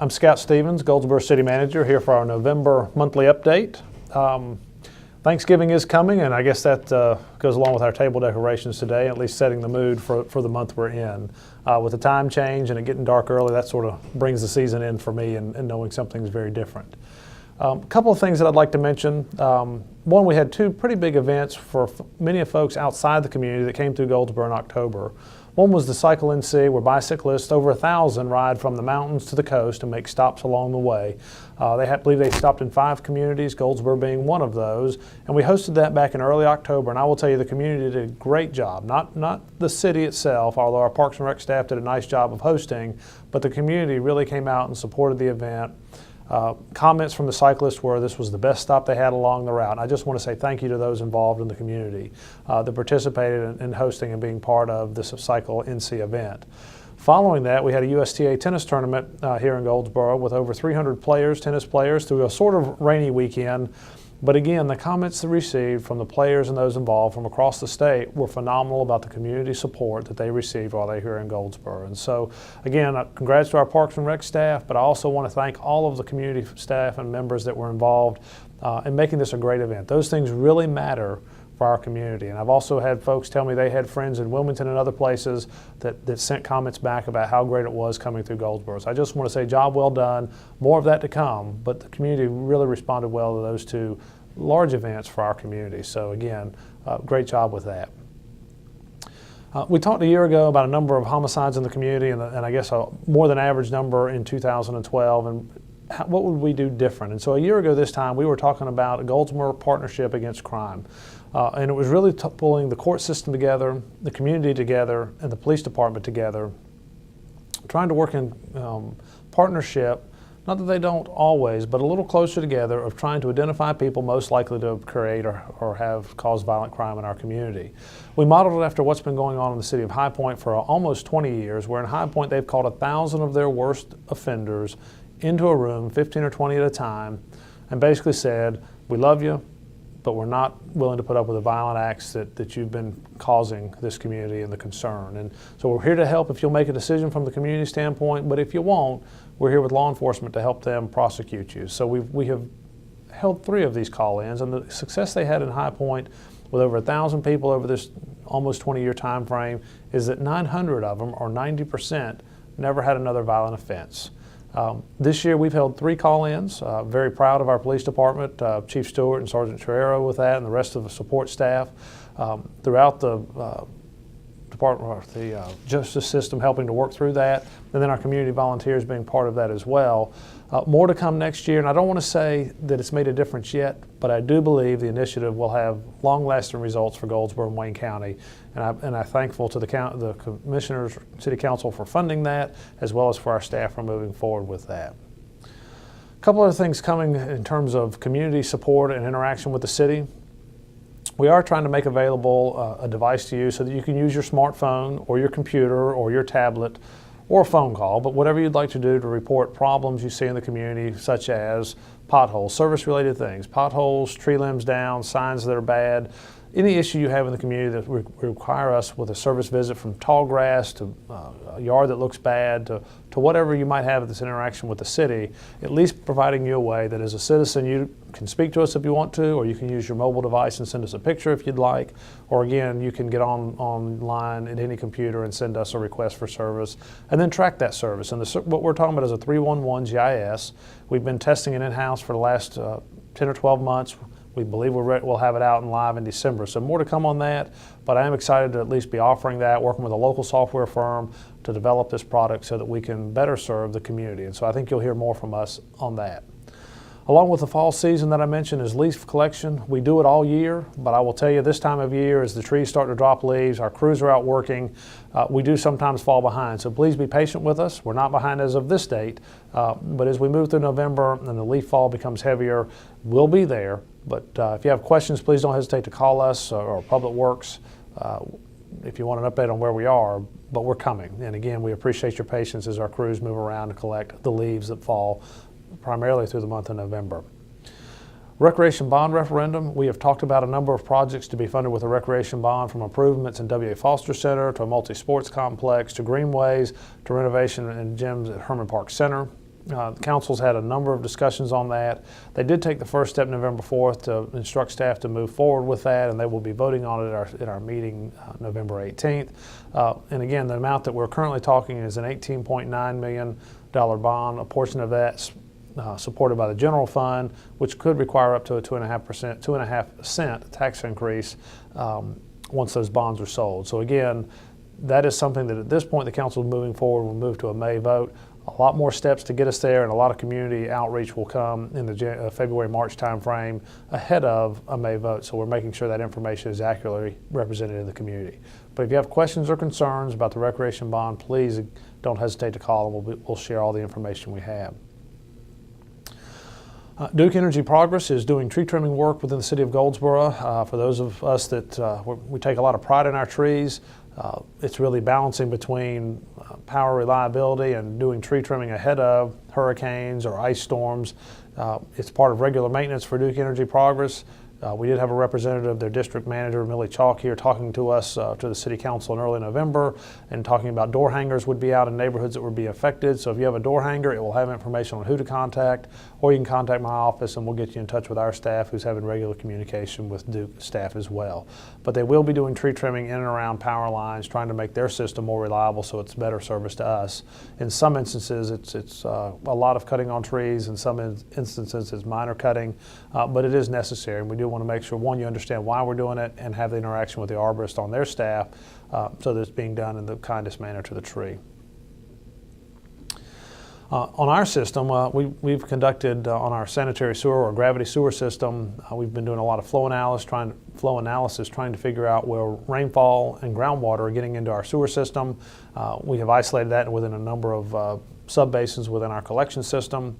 I'm Scout Stevens, Goldsboro City Manager, here for our November monthly update. Thanksgiving is coming, and I guess that goes along with our table decorations today, at least setting the mood for the month we're in. With the time change and it getting dark early, that sort of brings the season in for me and knowing something's very different. A couple of things that I'd like to mention. One, we had two pretty big events for many folks outside the community that came through Goldsboro in October. One was the Cycle NC, where bicyclists, over 1,000, ride from the mountains to the coast and make stops along the way. I believe they stopped in 5 communities, Goldsboro being one of those, and we hosted that back in early October, and I will tell you the community did a great job. Not the city itself, although our Parks and Rec staff did a nice job of hosting, but the community really came out and supported the event. Comments from the cyclists were this was the best stop they had along the route. And I just want to say thank you to those involved in the community that participated in hosting and being part of this Cycle NC event. Following that, we had a USTA tennis tournament here in Goldsboro with over 300 tennis players, through a sort of rainy weekend. But again, the comments that received from the players and those involved from across the state were phenomenal about the community support that they received while they were here in Goldsboro. And so, again, congrats to our Parks and Rec staff, but I also want to thank all of the community staff and members that were involved in making this a great event. Those things really matter for our community. And I've also had folks tell me they had friends in Wilmington and other places that sent comments back about how great it was coming through Goldsboro. So I just want to say job well done, more of that to come, but the community really responded well to those two large events for our community. So again, great job with that. We talked a year ago about a number of homicides in the community and I guess a more than average number in 2012 and what would we do different? And so a year ago this time we were talking about a Goldsboro partnership against crime. And it was really pulling the court system together, the community together, and the police department together, trying to work in partnership, not that they don't always, but a little closer together, of trying to identify people most likely to create or have caused violent crime in our community. We modeled it after what's been going on in the city of High Point for almost 20 years, where in High Point they've called 1,000 of their worst offenders into a room, 15 or 20 at a time, and basically said, we love you, but we're not willing to put up with the violent acts that you've been causing this community and the concern. And so we're here to help if you'll make a decision from the community standpoint, but if you won't, we're here with law enforcement to help them prosecute you. So we have held 3 of these call-ins, and the success they had in High Point with over 1,000 people over this almost 20-year time frame is that 900 of them, or 90%, never had another violent offense. This year we've held 3 call-ins. Very proud of our police department, Chief Stewart and Sergeant Ferrero with that, and the rest of the support staff throughout the department, the justice system, helping to work through that, and then our community volunteers being part of that as well. More to come next year, and I don't want to say that it's made a difference yet, but I do believe the initiative will have long-lasting results for Goldsboro and Wayne County, and I'm thankful to the commissioners, city council for funding that, as well as for our staff for moving forward with that. A couple other things coming in terms of community support and interaction with the city. We are trying to make available a device to you so that you can use your smartphone or your computer or your tablet or a phone call, but whatever you'd like to do to report problems you see in the community, such as potholes, service-related things, potholes, tree limbs down, signs that are bad, any issue you have in the community that require us with a service visit, from tall grass to a yard that looks bad to whatever you might have at this interaction with the city, at least providing you a way that as a citizen you can speak to us if you want to, or you can use your mobile device and send us a picture if you'd like, or again you can get online at any computer and send us a request for service and then track that service. And what we're talking about is a 311 GIS. We've been testing it in-house for the last 10 or 12 months. We believe we'll have it out and live in December. So more to come on that, but I am excited to at least be offering that, working with a local software firm to develop this product so that we can better serve the community. And so I think you'll hear more from us on that. Along with the fall season that I mentioned is leaf collection. We do it all year, but I will tell you this time of year, as the trees start to drop leaves, our crews are out working, we do sometimes fall behind. So please be patient with us. We're not behind as of this date, but as we move through November and the leaf fall becomes heavier, we'll be there. But if you have questions, please don't hesitate to call us or Public Works if you want an update on where we are, but we're coming. And again, we appreciate your patience as our crews move around to collect the leaves that fall primarily through the month of November. Recreation bond referendum. We have talked about a number of projects to be funded with a recreation bond, from improvements in W.A. Foster Center to a multi-sports complex to greenways to renovation and gyms at Herman Park Center. The council's had a number of discussions on that. They did take the first step November 4th to instruct staff to move forward with that, and they will be voting on it at our meeting November 18th. And again, the amount that we're currently talking is an $18.9 million bond. A portion of that's supported by the general fund, which could require up to a 2.5 cent tax increase once those bonds are sold. So again, that is something that at this point the council is moving forward. We'll move to a May vote. A lot more steps to get us there, and a lot of community outreach will come in the February-March timeframe ahead of a May vote. So we're making sure that information is accurately represented in the community. But if you have questions or concerns about the recreation bond, please don't hesitate to call, and we'll share all the information we have. Duke Energy Progress is doing tree trimming work within the city of Goldsboro. For those of us that we take a lot of pride in our trees, it's really balancing between power reliability and doing tree trimming ahead of hurricanes or ice storms. It's part of regular maintenance for Duke Energy Progress. We did have a representative, their district manager, Millie Chalk, here talking to us, to the city council in early November, and talking about door hangers would be out in neighborhoods that would be affected. So if you have a door hanger, it will have information on who to contact, or you can contact my office and we'll get you in touch with our staff who's having regular communication with Duke staff as well. But they will be doing tree trimming in and around power lines, trying to make their system more reliable so it's better service to us. In some instances, it's a lot of cutting on trees. In some instances, it's minor cutting, but it is necessary. And we do want to make sure, one, you understand why we're doing it and have the interaction with the arborist on their staff so that it's being done in the kindest manner to the tree. On our system, we've conducted on our sanitary sewer or gravity sewer system, we've been doing a lot of flow analysis, trying to figure out where rainfall and groundwater are getting into our sewer system. We have isolated that within a number of sub-basins within our collection system.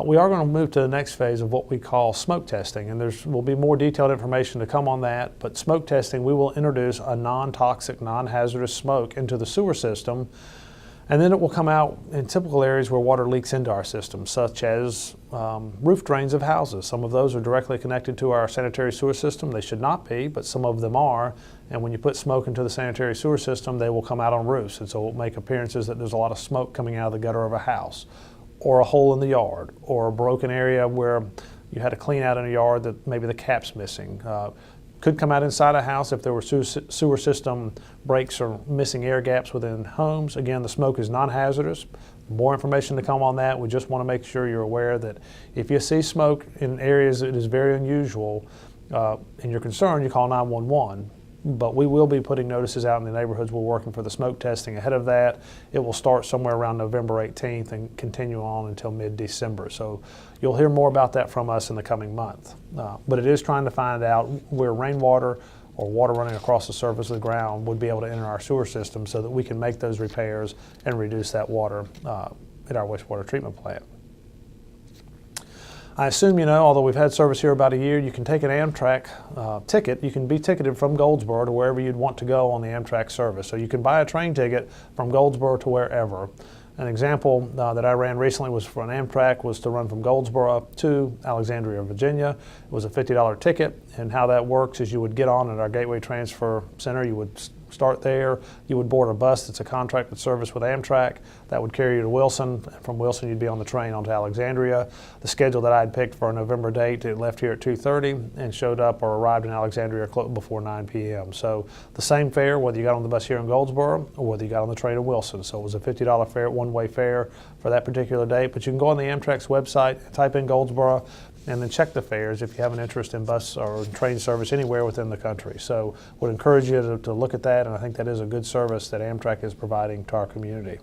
We are going to move to the next phase of what we call smoke testing, and there will be more detailed information to come on that. But smoke testing, we will introduce a non-toxic, non-hazardous smoke into the sewer system, and then it will come out in typical areas where water leaks into our system, such as roof drains of houses. Some of those are directly connected to our sanitary sewer system. They should not be, but some of them are. And when you put smoke into the sanitary sewer system, they will come out on roofs, and so it will make appearances that there's a lot of smoke coming out of the gutter of a house, or a hole in the yard, or a broken area where you had to clean out in a yard that maybe the cap's missing. Could come out inside a house if there were sewer system breaks or missing air gaps within homes. Again, the smoke is non-hazardous. More information to come on that. We just want to make sure you're aware that if you see smoke in areas that is very unusual and you're concerned, you call 911. But we will be putting notices out in the neighborhoods we're working for the smoke testing ahead of that. It will start somewhere around November 18th and continue on until mid-December. So you'll hear more about that from us in the coming month. But it is trying to find out where rainwater or water running across the surface of the ground would be able to enter our sewer system so that we can make those repairs and reduce that water at our wastewater treatment plant. I assume you know, although we've had service here about a year, you can take an Amtrak ticket. You can be ticketed from Goldsboro to wherever you'd want to go on the Amtrak service. So you can buy a train ticket from Goldsboro to wherever. An example that I ran recently was for an Amtrak was to run from Goldsboro to Alexandria, Virginia. It was a $50 ticket, and how that works is you would get on at our Gateway Transfer Center. You would start there. You would board a bus that's a contracted service with Amtrak. That would carry you to Wilson. From Wilson, you'd be on the train onto Alexandria. The schedule that I had picked for a November date, it left here at 2:30 and showed up or arrived in Alexandria before 9 p.m. So the same fare, whether you got on the bus here in Goldsboro or whether you got on the train in Wilson. So it was a $50 fare, one-way fare for that particular date. But you can go on the Amtrak's website, type in Goldsboro, and then check the fares if you have an interest in bus or train service anywhere within the country. So would encourage you to look at that, and I think that is a good service that Amtrak is providing to our community.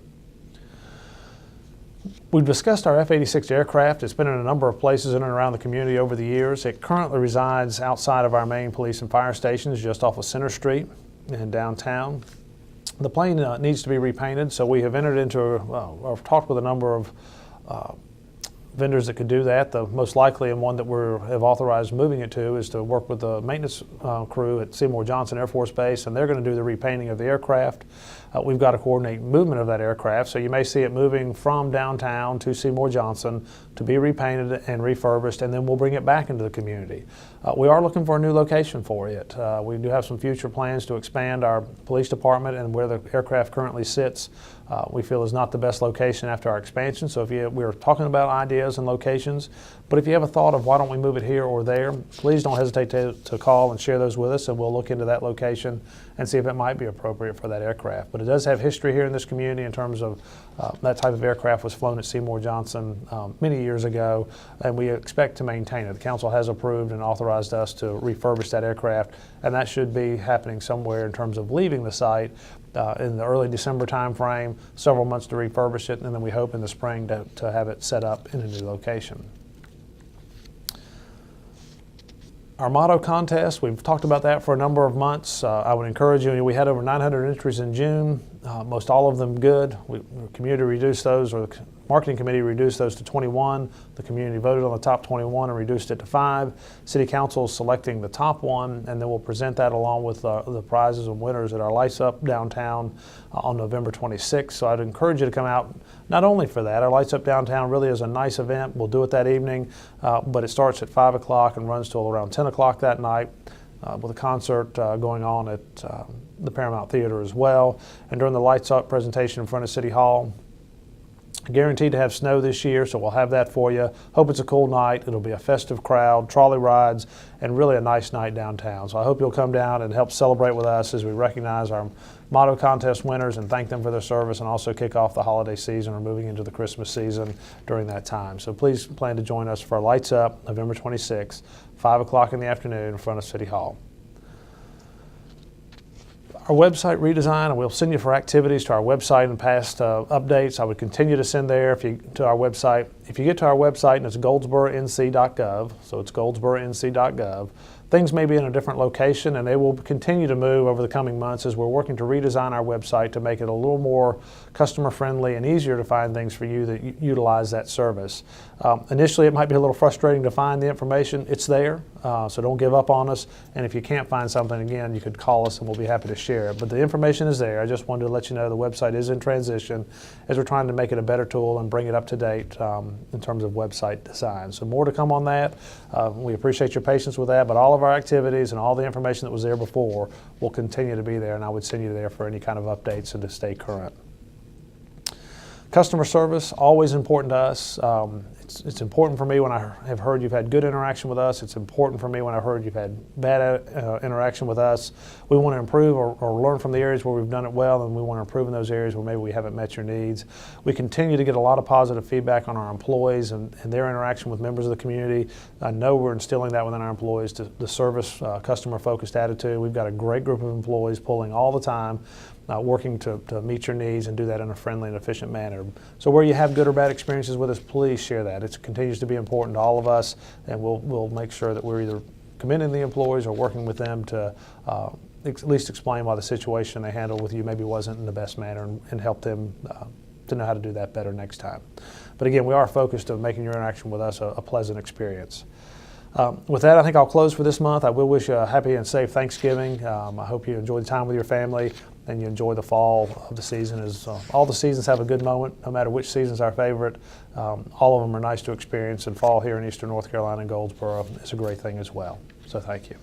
We've discussed our F86 aircraft. It's been in a number of places in and around the community over the years. It currently resides outside of our main police and fire stations, just off of Center Street in downtown. The plane needs to be repainted, so we have entered into or talked with a number of vendors that could do that. The most likely and one that we have authorized moving it to is to work with the maintenance crew at Seymour Johnson Air Force Base, and they're going to do the repainting of the aircraft. We've got to coordinate movement of that aircraft, so you may see it moving from downtown to Seymour Johnson to be repainted and refurbished, and then we'll bring it back into the community. We are looking for a new location for it. We do have some future plans to expand our police department, and where the aircraft currently sits we feel is not the best location after our expansion. So we're talking about ideas and locations, but if you have a thought of why don't we move it here or there, please don't hesitate to call and share those with us, and we'll look into that location and see if it might be appropriate for that aircraft. But it does have history here in this community in terms of that type of aircraft was flown at Seymour Johnson many years ago, and we expect to maintain it. The council has approved and authorized us to refurbish that aircraft, and that should be happening somewhere in terms of leaving the site in the early December time frame, several months to refurbish it, and then we hope in the spring to have it set up in a new location. Our motto contest, we've talked about that for a number of months. I would encourage you, we had over 900 entries in June, most all of them good. The community reduced those, or the marketing committee reduced those to 21. The community voted on the top 21 and reduced it to 5. City Council is selecting the top one, and then we'll present that along with the prizes and winners at our Lights Up downtown on November 26th. So I'd encourage you to come out not only for that. Our Lights Up downtown really is a nice event. We'll do it that evening, but it starts at 5 o'clock and runs till around 10 o'clock that night. With a concert going on at the Paramount Theater as well. And during the Lights Up presentation in front of City Hall, guaranteed to have snow this year, so we'll have that for you. Hope it's a cool night. It'll be a festive crowd, trolley rides, and really a nice night downtown. So I hope you'll come down and help celebrate with us as we recognize our motto contest winners and thank them for their service, and also kick off the holiday season or moving into the Christmas season during that time. So please plan to join us for Lights Up, November 26th, 5 o'clock in the afternoon in front of City Hall. Our website redesign, and we'll send you for activities to our website and past updates. I would continue to send there to our website. If you get to our website and it's goldsboronc.gov, so it's goldsboronc.gov, things may be in a different location, and they will continue to move over the coming months as we're working to redesign our website to make it a little more customer friendly and easier to find things for you that utilize that service. Initially, it might be a little frustrating to find the information. It's there, so don't give up on us. And if you can't find something, again, you could call us and we'll be happy to share it. But the information is there. I just wanted to let you know the website is in transition as we're trying to make it a better tool and bring it up to date in terms of website design. So more to come on that. We appreciate your patience with that, but all of our activities and all the information that was there before will continue to be there, and I would send you there for any kind of updates and to stay current. Customer service, always important to us. It's important for me when I have heard you've had good interaction with us. It's important for me when I've heard you've had bad interaction with us. We want to improve or learn from the areas where we've done it well, and we want to improve in those areas where maybe we haven't met your needs. We continue to get a lot of positive feedback on our employees and their interaction with members of the community. I know we're instilling that within our employees, the service, customer-focused attitude. We've got a great group of employees pulling all the time, working to meet your needs and do that in a friendly and efficient manner. So where you have good or bad experiences with us, please share that. It continues to be important to all of us, and we'll make sure that we're either commending the employees or working with them to at least explain why the situation they handled with you maybe wasn't in the best manner, and help them to know how to do that better next time. But again, we are focused on making your interaction with us a pleasant experience. With that, I think I'll close for this month. I will wish you a happy and safe Thanksgiving. I hope you enjoy the time with your family and you enjoy the fall of the season. As all the seasons have a good moment, no matter which season is our favorite. All of them are nice to experience, and fall here in Eastern North Carolina and Goldsboro is a great thing as well. So thank you.